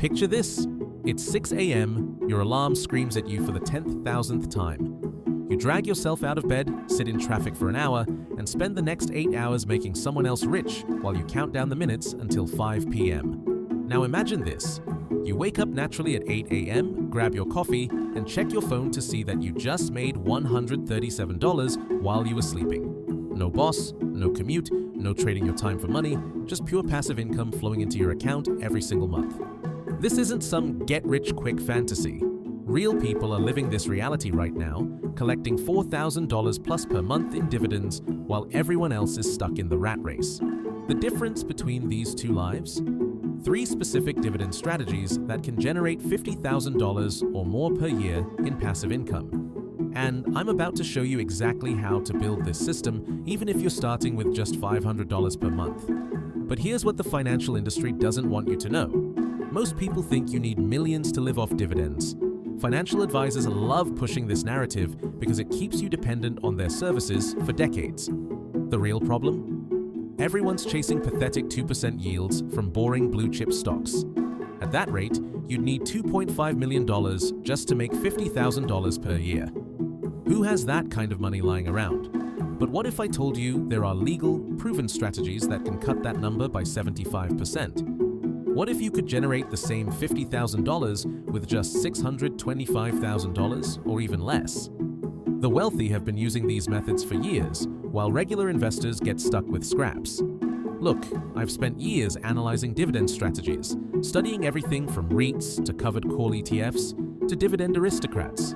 Picture this. It's 6 a.m., your alarm screams at you for the 10,000th time. You drag yourself out of bed, sit in traffic for an hour, and spend the next 8 hours making someone else rich while you count down the minutes until 5 p.m. Now imagine this. You wake up naturally at 8 a.m., grab your coffee, and check your phone to see that you just made $137 while you were sleeping. No boss, no commute, no trading your time for money, just pure passive income flowing into your account every single month. This isn't some get-rich-quick fantasy. Real people are living this reality right now, collecting $4,000 plus per month in dividends while everyone else is stuck in the rat race. The difference between these two lives? 3 specific dividend strategies that can generate $50,000 or more per year in passive income. And I'm about to show you exactly how to build this system, even if you're starting with just $500 per month. But here's what the financial industry doesn't want you to know. Most people think you need millions to live off dividends. Financial advisors love pushing this narrative because it keeps you dependent on their services for decades. The real problem? Everyone's chasing pathetic 2% yields from boring blue-chip stocks. At that rate, you'd need $2.5 million just to make $50,000 per year. Who has that kind of money lying around? But what if I told you there are legal, proven strategies that can cut that number by 75%? What if you could generate the same $50,000 with just $625,000 or even less? The wealthy have been using these methods for years, while regular investors get stuck with scraps. Look, I've spent years analyzing dividend strategies, studying everything from REITs to covered call ETFs to dividend aristocrats.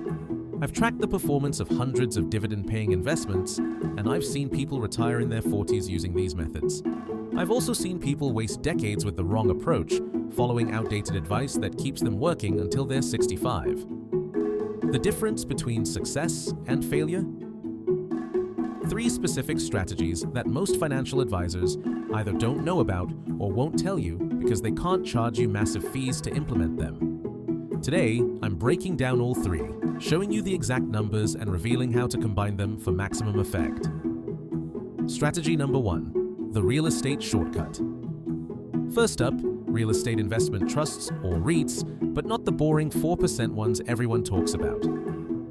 I've tracked the performance of hundreds of dividend-paying investments, and I've seen people retire in their 40s using these methods. I've also seen people waste decades with the wrong approach, following outdated advice that keeps them working until they're 65. The difference between success and failure? 3 specific strategies that most financial advisors either don't know about or won't tell you because they can't charge you massive fees to implement them. Today, I'm breaking down all 3, showing you the exact numbers and revealing how to combine them for maximum effect. Strategy number 1. The real estate shortcut. First up, real estate investment trusts or REITs, but not the boring 4% ones everyone talks about.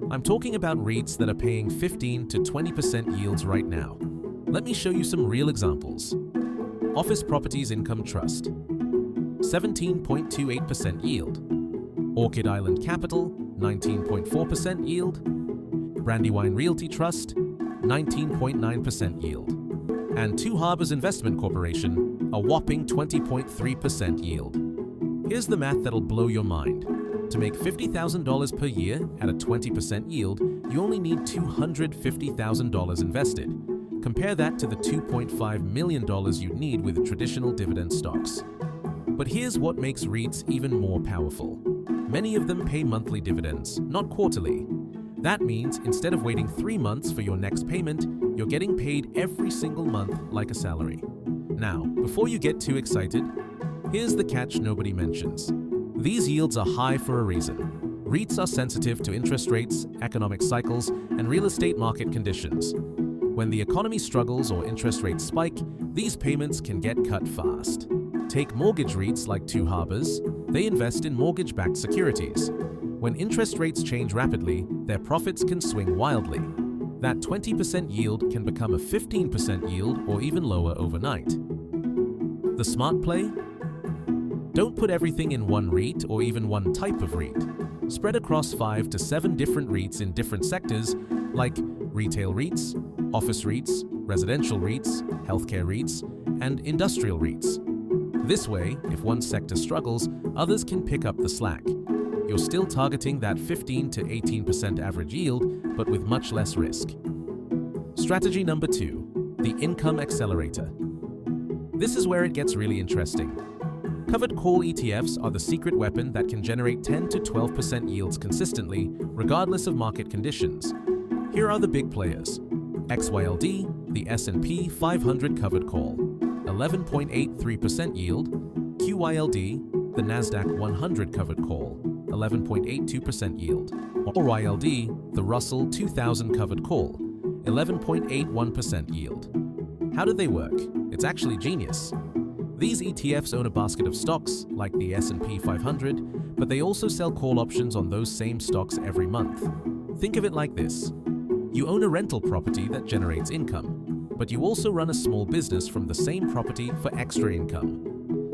I'm talking about REITs that are paying 15 to 20% yields right now. Let me show you some real examples. Office Properties Income Trust, 17.28% yield. Orchid Island Capital, 19.4% yield. Brandywine Realty Trust, 19.9% yield. And Two Harbors Investment Corporation, a whopping 20.3% yield. Here's the math that'll blow your mind. To make $50,000 per year at a 20% yield, you only need $250,000 invested. Compare that to the $2.5 million you'd need with traditional dividend stocks. But here's what makes REITs even more powerful. Many of them pay monthly dividends, not quarterly. That means instead of waiting 3 months for your next payment, you're getting paid every single month like a salary. Now, before you get too excited, here's the catch nobody mentions. These yields are high for a reason. REITs are sensitive to interest rates, economic cycles, and real estate market conditions. When the economy struggles or interest rates spike, these payments can get cut fast. Take mortgage REITs like Two Harbors. They invest in mortgage-backed securities. When interest rates change rapidly, their profits can swing wildly. That 20% yield can become a 15% yield or even lower overnight. The smart play? Don't put everything in one REIT or even one type of REIT. Spread across 5 to 7 different REITs in different sectors like retail REITs, office REITs, residential REITs, healthcare REITs, and industrial REITs. This way, if one sector struggles, others can pick up the slack. You're still targeting that 15 to 18% average yield, but with much less risk. Strategy number 2, the income accelerator. This is where it gets really interesting. Covered call ETFs are the secret weapon that can generate 10 to 12% yields consistently, regardless of market conditions. Here are the big players. XYLD, the S&P 500 covered call, 11.83% yield. QYLD, the Nasdaq 100 covered call, 11.82% yield. Or YLD, the Russell 2000 covered call, 11.81% yield. How do they work? It's actually genius. These ETFs own a basket of stocks, like the S&P 500, but they also sell call options on those same stocks every month. Think of it like this. You own a rental property that generates income, but you also run a small business from the same property for extra income.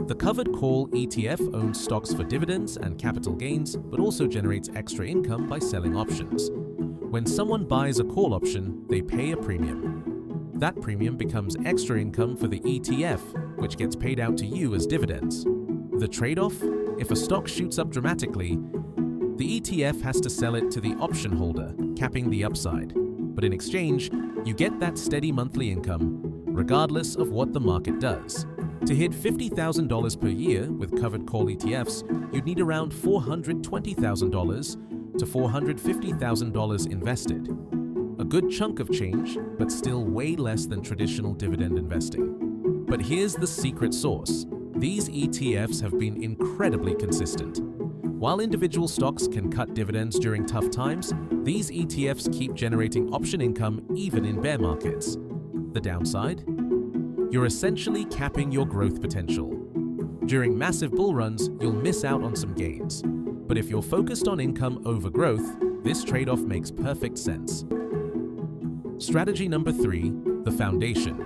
The covered call ETF owns stocks for dividends and capital gains, but also generates extra income by selling options. When someone buys a call option, they pay a premium. That premium becomes extra income for the ETF, which gets paid out to you as dividends. The trade-off? If a stock shoots up dramatically, the ETF has to sell it to the option holder, capping the upside. But in exchange, you get that steady monthly income, regardless of what the market does. To hit $50,000 per year with covered call ETFs, you'd need around $420,000 to $450,000 invested. A good chunk of change, but still way less than traditional dividend investing. But here's the secret sauce. These ETFs have been incredibly consistent. While individual stocks can cut dividends during tough times, these ETFs keep generating option income even in bear markets. The downside? You're essentially capping your growth potential. During massive bull runs, you'll miss out on some gains. But if you're focused on income over growth, this trade-off makes perfect sense. Strategy number 3, the foundation.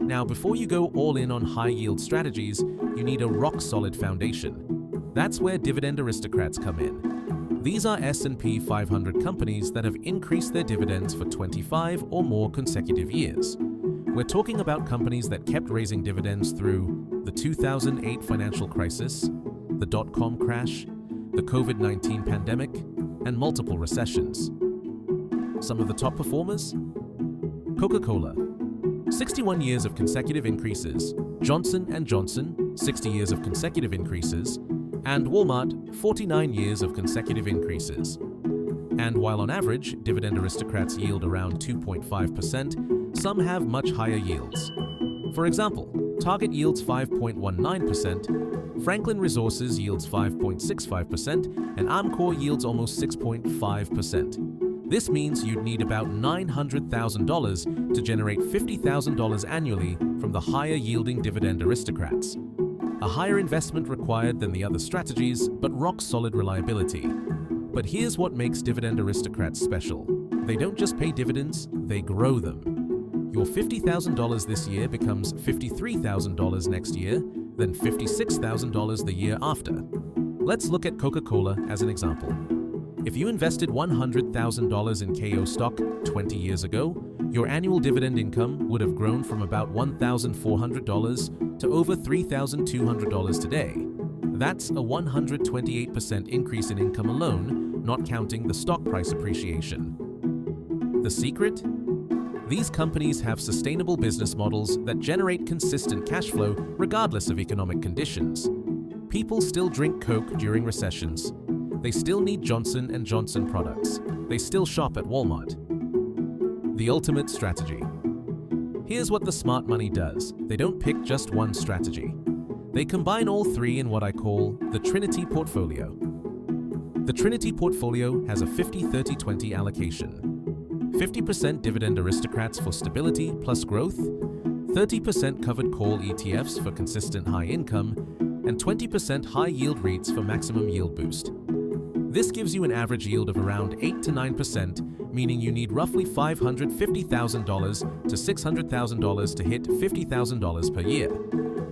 Now, before you go all in on high-yield strategies, you need a rock-solid foundation. That's where dividend aristocrats come in. These are S&P 500 companies that have increased their dividends for 25 or more consecutive years. We're talking about companies that kept raising dividends through the 2008 financial crisis, the dot-com crash, the COVID-19 pandemic, and multiple recessions. Some of the top performers? Coca-Cola, 61 years of consecutive increases. Johnson & Johnson, 60 years of consecutive increases. And Walmart, 49 years of consecutive increases. And while on average, dividend aristocrats yield around 2.5%, some have much higher yields. For example, Target yields 5.19%, Franklin Resources yields 5.65%, and Amcor yields almost 6.5%. This means you'd need about $900,000 to generate $50,000 annually from the higher-yielding dividend aristocrats. A higher investment required than the other strategies, but rock-solid reliability. But here's what makes dividend aristocrats special. They don't just pay dividends, they grow them. Your $50,000 this year becomes $53,000 next year, then $56,000 the year after. Let's look at Coca-Cola as an example. If you invested $100,000 in KO stock 20 years ago, your annual dividend income would have grown from about $1,400 to over $3,200 today. That's a 128% increase in income alone, not counting the stock price appreciation. The secret? These companies have sustainable business models that generate consistent cash flow regardless of economic conditions. People still drink Coke during recessions. They still need Johnson & Johnson products. They still shop at Walmart. The ultimate strategy. Here's what the smart money does. They don't pick just one strategy. They combine all three in what I call the Trinity Portfolio. The Trinity Portfolio has a 50-30-20 allocation. 50% dividend aristocrats for stability plus growth, 30% covered call ETFs for consistent high income, and 20% high-yield REITs for maximum yield boost. This gives you an average yield of around 8 to 9%, meaning you need roughly $550,000 to $600,000 to hit $50,000 per year.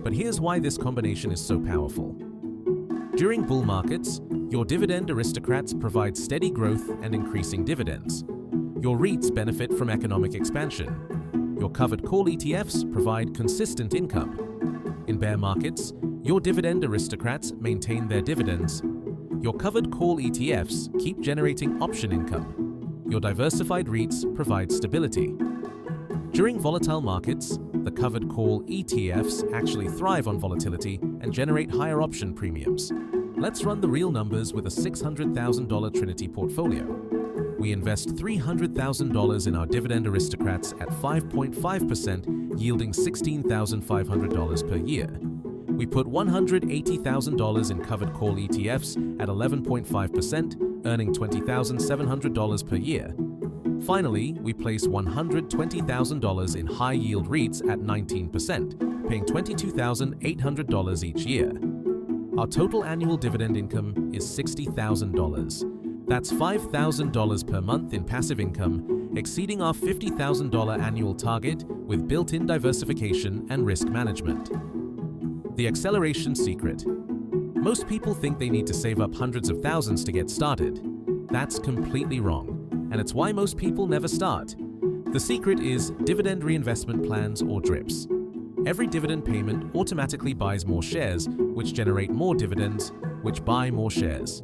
But here's why this combination is so powerful. During bull markets, your dividend aristocrats provide steady growth and increasing dividends. Your REITs benefit from economic expansion. Your covered call ETFs provide consistent income. In bear markets, your dividend aristocrats maintain their dividends. Your covered call ETFs keep generating option income. Your diversified REITs provide stability. During volatile markets, the covered call ETFs actually thrive on volatility and generate higher option premiums. Let's run the real numbers with a $600,000 Trinity portfolio. We invest $300,000 in our dividend aristocrats at 5.5%, yielding $16,500 per year. We put $180,000 in covered call ETFs at 11.5%, earning $20,700 per year. Finally, we place $120,000 in high-yield REITs at 19%, paying $22,800 each year. Our total annual dividend income is $60,000. That's $5,000 per month in passive income, exceeding our $50,000 annual target with built-in diversification and risk management. The acceleration secret. Most people think they need to save up hundreds of thousands to get started. That's completely wrong, and it's why most people never start. The secret is dividend reinvestment plans or DRIPs. Every dividend payment automatically buys more shares, which generate more dividends, which buy more shares.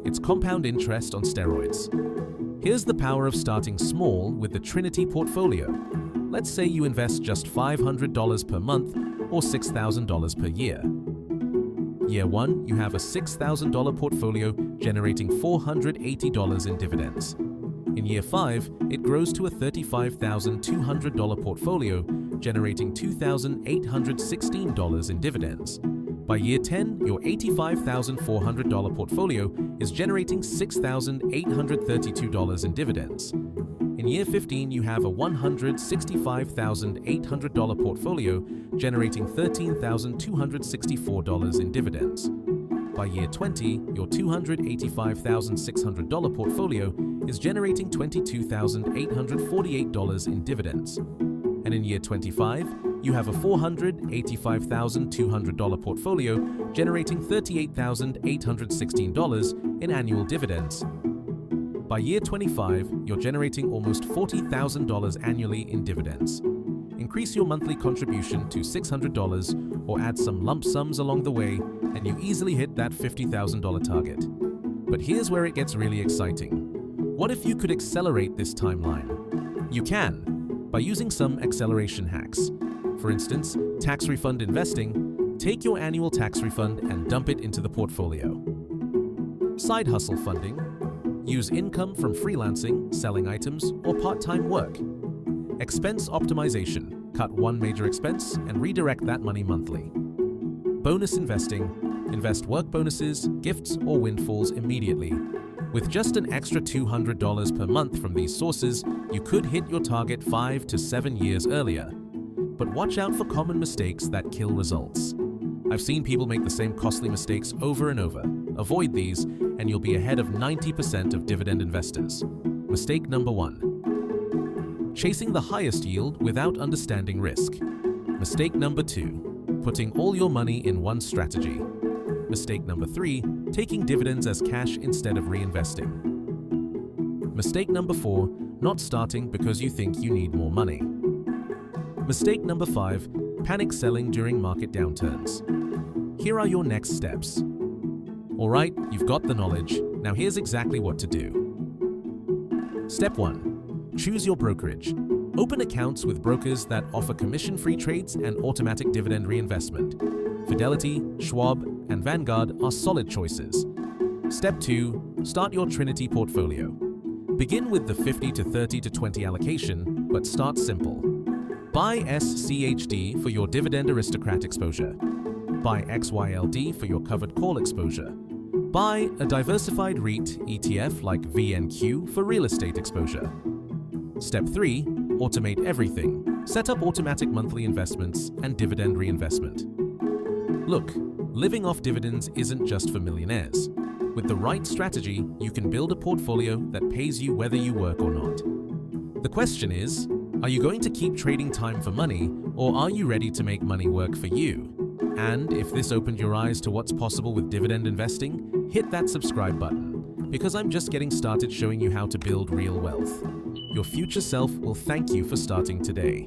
It's compound interest on steroids. Here's the power of starting small with the Trinity Portfolio. Let's say you invest just $500 per month or $6,000 per year. Year 1, you have a $6,000 portfolio generating $480 in dividends. In year 5, it grows to a $35,200 portfolio, generating $2,816 in dividends. By year 10, your $85,400 portfolio is generating $6,832 in dividends. In year 15, you have a $165,800 portfolio, generating $13,264 in dividends. By year 20, your $285,600 portfolio is generating $22,848 in dividends. And in year 25, you have a $485,200 portfolio generating $38,816 in annual dividends. By year 25, you're generating almost $40,000 annually in dividends. Increase your monthly contribution to $600 or add some lump sums along the way, and you easily hit that $50,000 target. But here's where it gets really exciting. What if you could accelerate this timeline? You can, by using some acceleration hacks. For instance, tax refund investing. Take your annual tax refund and dump it into the portfolio. Side hustle funding. Use income from freelancing, selling items, or part-time work. Expense optimization. Cut one major expense and redirect that money monthly. Bonus investing. Invest work bonuses, gifts, or windfalls immediately. With just an extra $200 per month from these sources, you could hit your target 5 to 7 years earlier. But watch out for common mistakes that kill results. I've seen people make the same costly mistakes over and over. Avoid these, and you'll be ahead of 90% of dividend investors. Mistake number 1. Chasing the highest yield without understanding risk. Mistake number 2. Putting all your money in one strategy. Mistake number 3. Taking dividends as cash instead of reinvesting. Mistake number 4. Not starting because you think you need more money. Mistake number 5. Panic selling during market downturns. Here are your next steps. Alright, you've got the knowledge. Now here's exactly what to do. Step 1. Choose your brokerage. Open accounts with brokers that offer commission-free trades and automatic dividend reinvestment. Fidelity, Schwab, and Vanguard are solid choices. Step 2. Start your Trinity Portfolio. Begin with the 50 to 30 to 20 allocation, but start simple. Buy SCHD for your Dividend Aristocrat exposure. Buy XYLD for your covered call exposure. Buy a diversified REIT ETF like VNQ for real estate exposure. Step 3. Automate everything. Set up automatic monthly investments and dividend reinvestment. Look, living off dividends isn't just for millionaires. With the right strategy, you can build a portfolio that pays you whether you work or not. The question is, are you going to keep trading time for money, or are you ready to make money work for you? And if this opened your eyes to what's possible with dividend investing, hit that subscribe button, because I'm just getting started showing you how to build real wealth. Your future self will thank you for starting today.